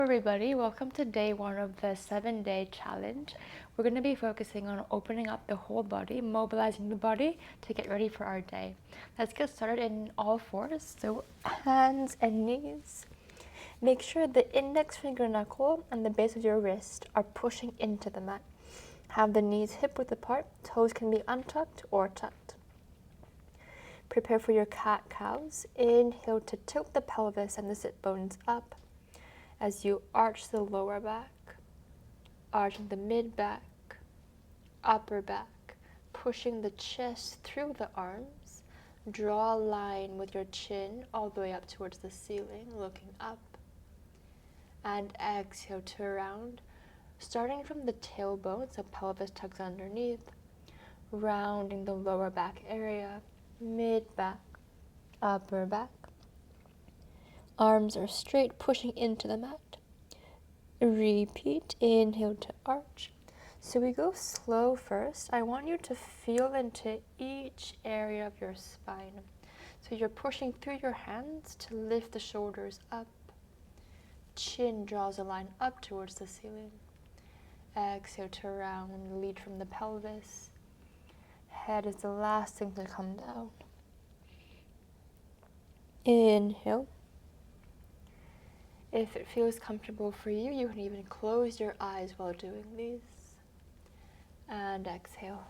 Everybody, welcome to day 1 of the 7-day challenge. We're going to be focusing on opening up the whole body, mobilizing the body to get ready for our day. Let's get started in all fours, so hands and knees. Make sure the index finger knuckle and the base of your wrist are pushing into the mat. Have the knees hip width apart, toes can be untucked or tucked. Prepare for your cat-cows. Inhale to tilt the pelvis and the sit bones up as you arch the lower back, arching the mid-back, upper back, pushing the chest through the arms. Draw a line with your chin all the way up towards the ceiling, looking up. And exhale to round, starting from the tailbone, so pelvis tucks underneath, rounding the lower back area, mid-back, upper back. Arms are straight, pushing into the mat. Repeat, inhale to arch. So we go slow first. I want you to feel into each area of your spine. So you're pushing through your hands to lift the shoulders up. Chin draws a line up towards the ceiling. Exhale to round, lead from the pelvis. Head is the last thing to come down. Inhale. If it feels comfortable for you, you can even close your eyes while doing these. And exhale.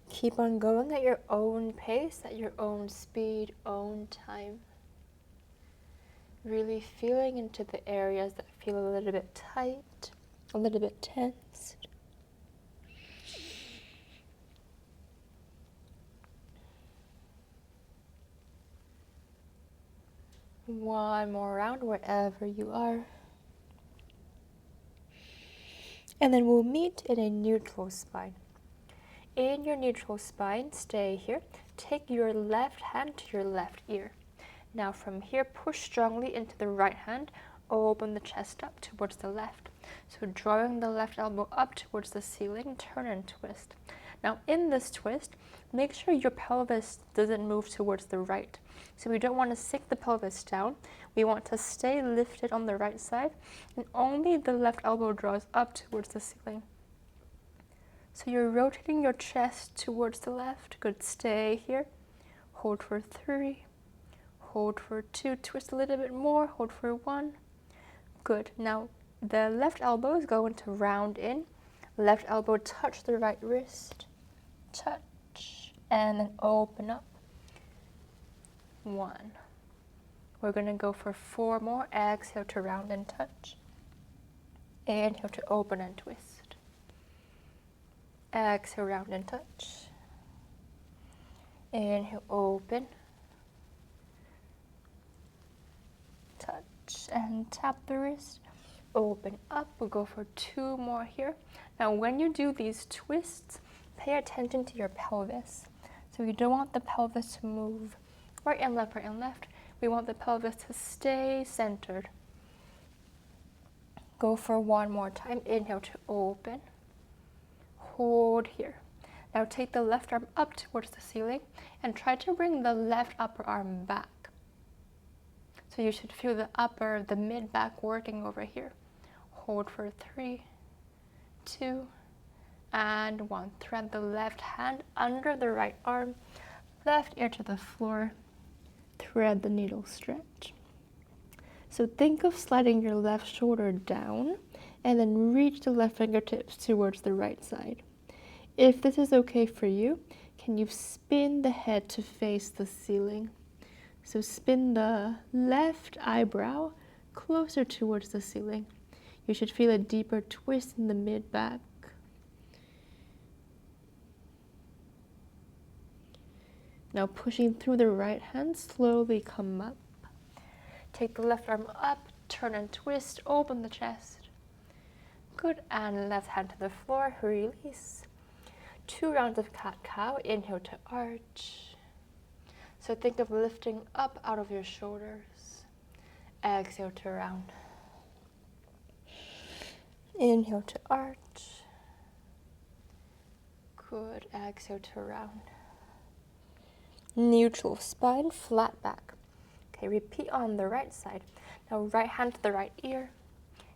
Keep on going at your own pace, at your own speed, own time. Really feeling into the areas that feel a little bit tight, a little bit tense. One more round wherever you are. And then we'll meet in a neutral spine. In your neutral spine, stay here. Take your left hand to your left ear. Now from here, push strongly into the right hand. Open the chest up towards the left. So drawing the left elbow up towards the ceiling, turn and twist. Now in this twist, make sure your pelvis doesn't move towards the right. So we don't want to sink the pelvis down. We want to stay lifted on the right side, and only the left elbow draws up towards the ceiling. So you're rotating your chest towards the left. Good, stay here. Hold for 3. Hold for 2. Twist a little bit more. Hold for 1. Good. Now the left elbow is going to round in. Left elbow touch the right wrist. Touch. And then open up. 1. We're going to go for 4 more. Exhale to round and touch. Inhale to open and twist. Exhale, round and touch. Inhale, open. Touch and tap the wrist. Open up. We'll go for 2 more here. Now when you do these twists, pay attention to your pelvis. So you don't want the pelvis to move right and left, right and left. We want the pelvis to stay centered. Go for 1 more time. Inhale to open. Hold here. Now take the left arm up towards the ceiling and try to bring the left upper arm back. So you should feel the mid-back working over here. Hold for 3, 2, and 1. Thread the left hand under the right arm, left ear to the floor. Thread the needle stretch. So think of sliding your left shoulder down and then reach the left fingertips towards the right side. If this is okay for you, can you spin the head to face the ceiling? So spin the left eyebrow closer towards the ceiling. You should feel a deeper twist in the mid-back. Now pushing through the right hand, slowly come up. Take the left arm up, turn and twist, open the chest. Good, and left hand to the floor, release. 2 rounds of cat-cow, inhale to arch. So think of lifting up out of your shoulders. Exhale to round. Inhale to arch. Good, exhale to round. Neutral spine, flat back. Okay, repeat on the right side. Now right hand to the right ear.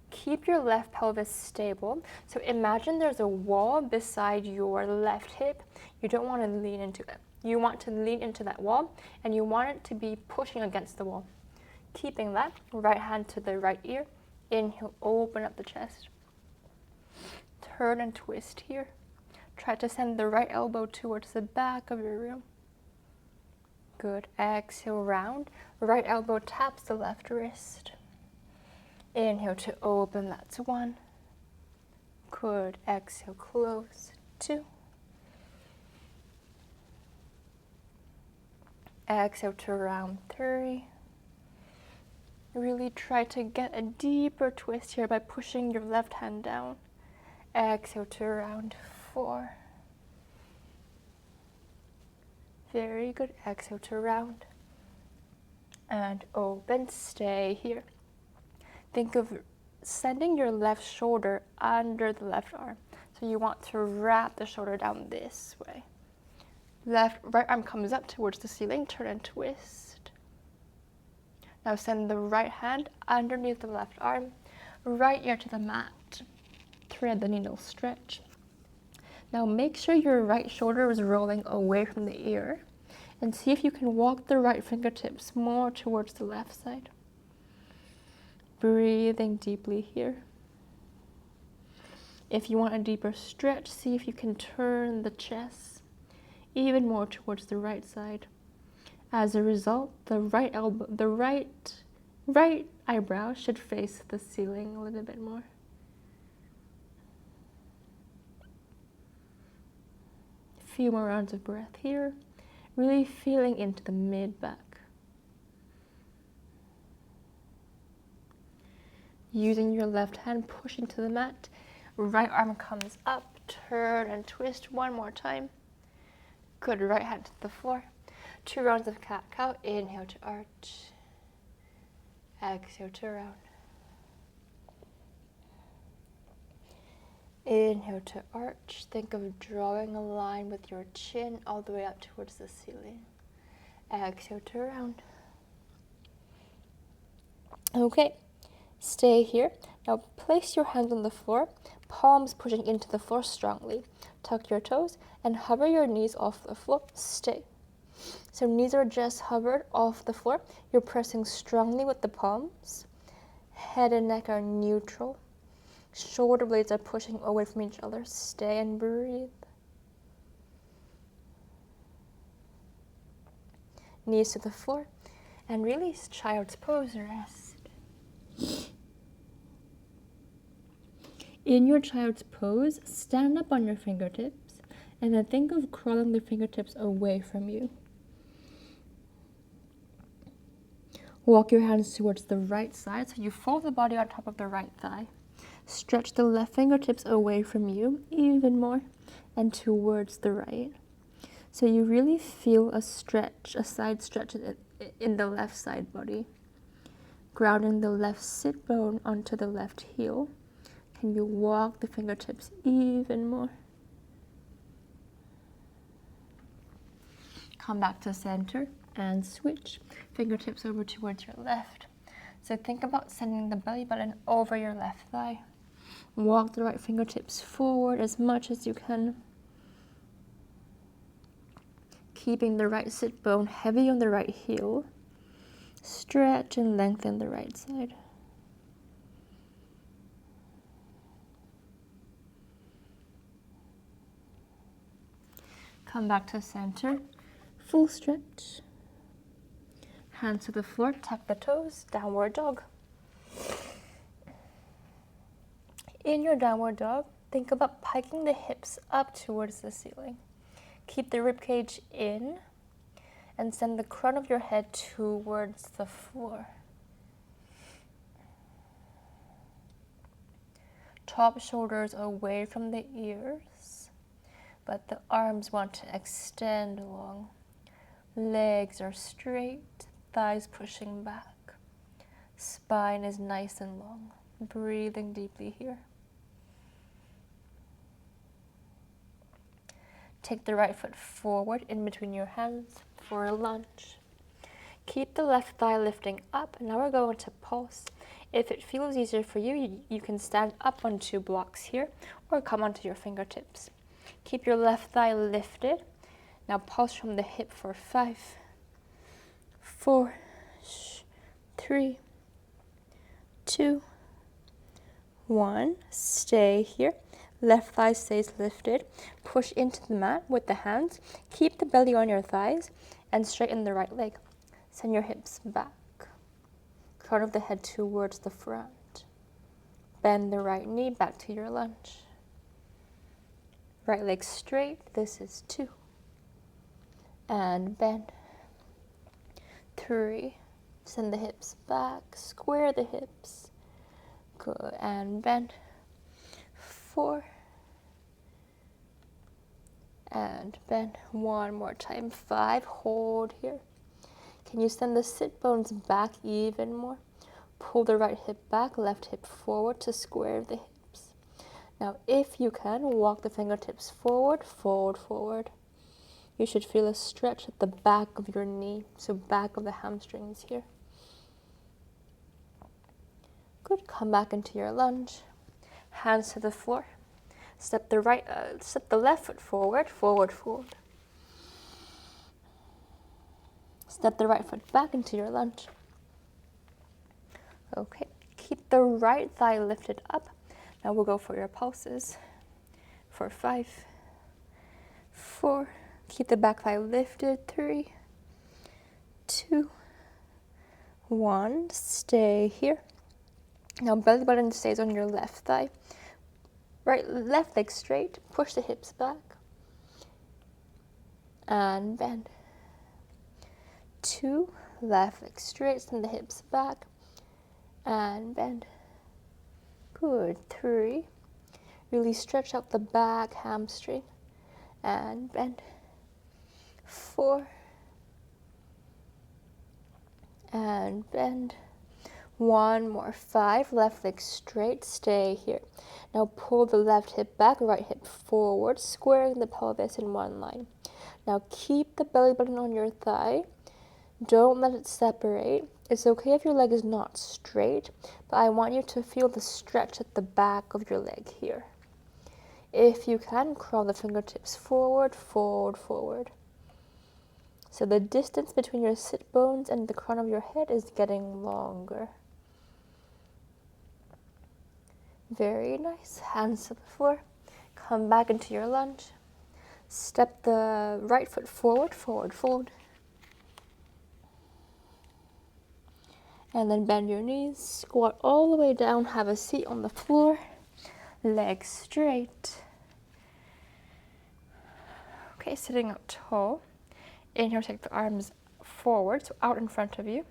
Keep your left pelvis stable. So imagine there's a wall beside your left hip. You don't want to lean into it. You want to lean into that wall and you want it to be pushing against the wall. Keeping that, right hand to the right ear. Inhale, open up the chest. Turn and twist here. Try to send the right elbow towards the back of your room. Good. Exhale, round. Right elbow taps the left wrist. Inhale to open, that's 1. Good. Exhale, close. 2. Exhale to round. 3. Really try to get a deeper twist here by pushing your left hand down. Exhale to round. 4. Very good. Exhale to round. And open. Stay here. Think of sending your left shoulder under the left arm. So you want to wrap the shoulder down this way. Right arm comes up towards the ceiling. Turn and twist. Now send the right hand underneath the left arm. Right ear to the mat. Thread the needle, stretch. Now make sure your right shoulder is rolling away from the ear. And see if you can walk the right fingertips more towards the left side. Breathing deeply here. If you want a deeper stretch, see if you can turn the chest even more towards the right side. As a result, the right eyebrow should face the ceiling a little bit more. A few more rounds of breath here, really feeling into the mid-back. Using your left hand, pushing to the mat. Right arm comes up, turn and twist 1 more time. Good, right hand to the floor. 2 rounds of cat-cow. Inhale to arch. Exhale to round. Inhale to arch. Think of drawing a line with your chin all the way up towards the ceiling. Exhale to round. Okay. Stay here. Now place your hands on the floor, palms pushing into the floor strongly. Tuck your toes and hover your knees off the floor. Stay. So knees are just hovered off the floor. You're pressing strongly with the palms. Head and neck are neutral. Shoulder blades are pushing away from each other. Stay and breathe. Knees to the floor and release. Child's pose, rest. In your child's pose, stand up on your fingertips and then think of crawling the fingertips away from you. Walk your hands towards the right side so you fold the body on top of the right thigh. Stretch the left fingertips away from you even more and towards the right. So you really feel a stretch, a side stretch in the left side body. Grounding the left sit bone onto the left heel. Can you walk the fingertips even more? Come back to center and switch. Fingertips over towards your left. So think about sending the belly button over your left thigh. Walk the right fingertips forward as much as you can. Keeping the right sit bone heavy on the right heel. Stretch and lengthen the right side. Come back to center, full stretch. Hands to the floor, tuck the toes, downward dog. In your downward dog, think about piking the hips up towards the ceiling. Keep the ribcage in and send the crown of your head towards the floor. Top shoulders away from the ears, but the arms want to extend long. Legs are straight, thighs pushing back. Spine is nice and long. Breathing deeply here. Take the right foot forward in between your hands for a lunge. Keep the left thigh lifting up. Now we're going to pulse. If it feels easier for you, you can stand up on 2 blocks here or come onto your fingertips. Keep your left thigh lifted. Now pulse from the hip for 5, 4, 3, 2, 1. Stay here. Left thigh stays lifted. Push into the mat with the hands. Keep the belly on your thighs and straighten the right leg. Send your hips back. Crown of the head towards the front. Bend the right knee back to your lunge. Right leg straight. This is 2. And bend. 3. Send the hips back. Square the hips. Good. And bend. 4. And bend. One more time. 5. Hold here. Can you send the sit bones back even more? Pull the right hip back, left hip forward to square the hips. Now, if you can, walk the fingertips forward, fold forward. You should feel a stretch at the back of your knee, so back of the hamstrings here. Good. Come back into your lunge. Hands to the floor. Step the left foot forward, forward fold. Step the right foot back into your lunge. Okay, keep the right thigh lifted up. Now we'll go for your pulses. For 5, 4, keep the back thigh lifted. 3, 2, 1. Stay here. Now belly button stays on your left thigh. Left leg straight. Push the hips back. And bend. 2, left leg straight, send the hips back, and bend. Good. 3, really stretch out the back hamstring, and bend. 4, and bend. One more. 5, left leg straight, stay here. Now pull the left hip back, right hip forward, squaring the pelvis in one line. Now keep the belly button on your thigh. Don't let it separate. It's okay if your leg is not straight, but I want you to feel the stretch at the back of your leg here. If you can, crawl the fingertips forward, fold forward. So the distance between your sit bones and the crown of your head is getting longer. Very nice. Hands to the floor. Come back into your lunge. Step the right foot forward, forward fold. And then bend your knees, squat all the way down, have a seat on the floor, legs straight. Okay, sitting up tall. Inhale, take the arms forward, so out in front of you.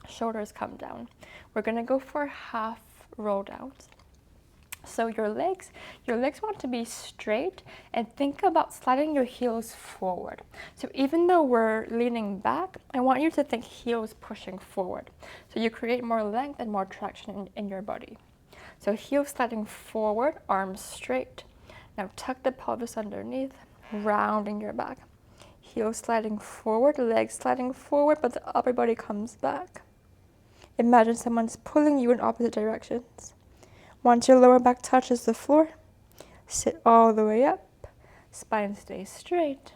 Shoulders come down. We're gonna go for half roll downs. So your legs want to be straight, and think about sliding your heels forward. So even though we're leaning back, I want you to think heels pushing forward. So you create more length and more traction in your body. So heels sliding forward, arms straight. Now tuck the pelvis underneath, rounding your back. Heels sliding forward, legs sliding forward, but the upper body comes back. Imagine someone's pulling you in opposite directions. Once your lower back touches the floor, sit all the way up. Spine stays straight.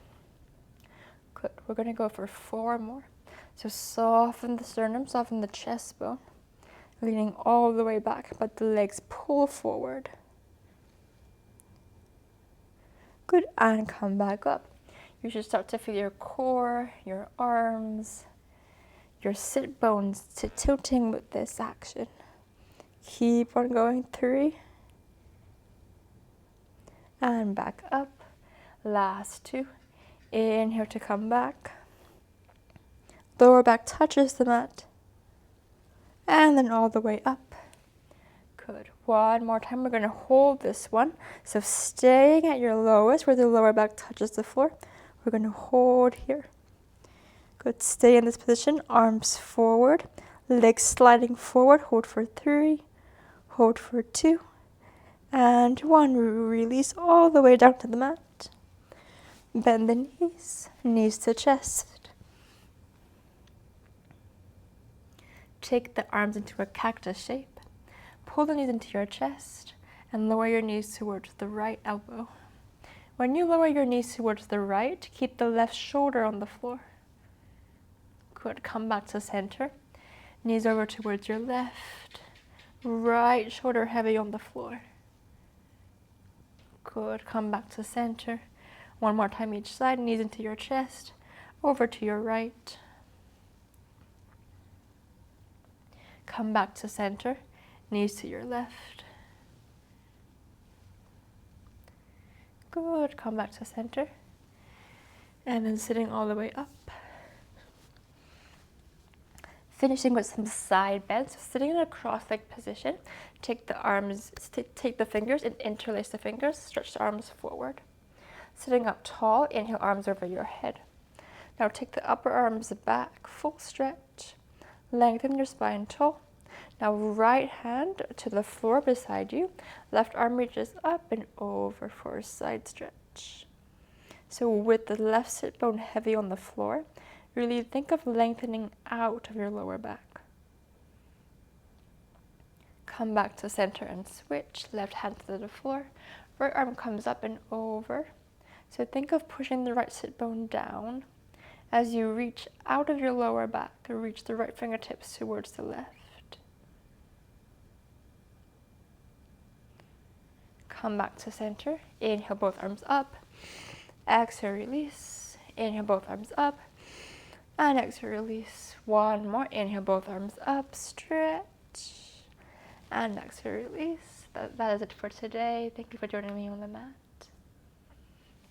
Good. We're going to go for 4 more. So soften the sternum, soften the chest bone, leaning all the way back, but the legs pull forward. Good. And come back up. You should start to feel your core, your arms, your sit bones tilting with this action. Keep on going. 3. And back up. Last 2. Inhale to come back. Lower back touches the mat. And then all the way up. Good. One more time. We're going to hold this one. So staying at your lowest where the lower back touches the floor. We're going to hold here. Good. Stay in this position. Arms forward. Legs sliding forward. Hold for 3. Hold for 2, and 1. Release all the way down to the mat. Bend the knees, knees to chest. Take the arms into a cactus shape. Pull the knees into your chest and lower your knees towards the right elbow. When you lower your knees towards the right, keep the left shoulder on the floor. Good. Come back to center. Knees over towards your left. Right shoulder heavy on the floor. Good. Come back to center. One more time each side. Knees into your chest. Over to your right. Come back to center. Knees to your left. Good. Come back to center. And then sitting all the way up. Finishing with some side bends. So sitting in a cross-legged position. Take the arms, take the fingers and interlace the fingers. Stretch the arms forward. Sitting up tall, inhale, arms over your head. Now take the upper arms back, full stretch. Lengthen your spine tall. Now right hand to the floor beside you. Left arm reaches up and over for a side stretch. So with the left sit bone heavy on the floor, really think of lengthening out of your lower back. Come back to center and switch. Left hand to the floor. Right arm comes up and over. So think of pushing the right sit bone down. As you reach out of your lower back, reach the right fingertips towards the left. Come back to center. Inhale, both arms up. Exhale, release. Inhale, both arms up. And exhale, release. One more. Inhale, both arms up. Stretch. And exhale, release. That is it for today. Thank you for joining me on the mat.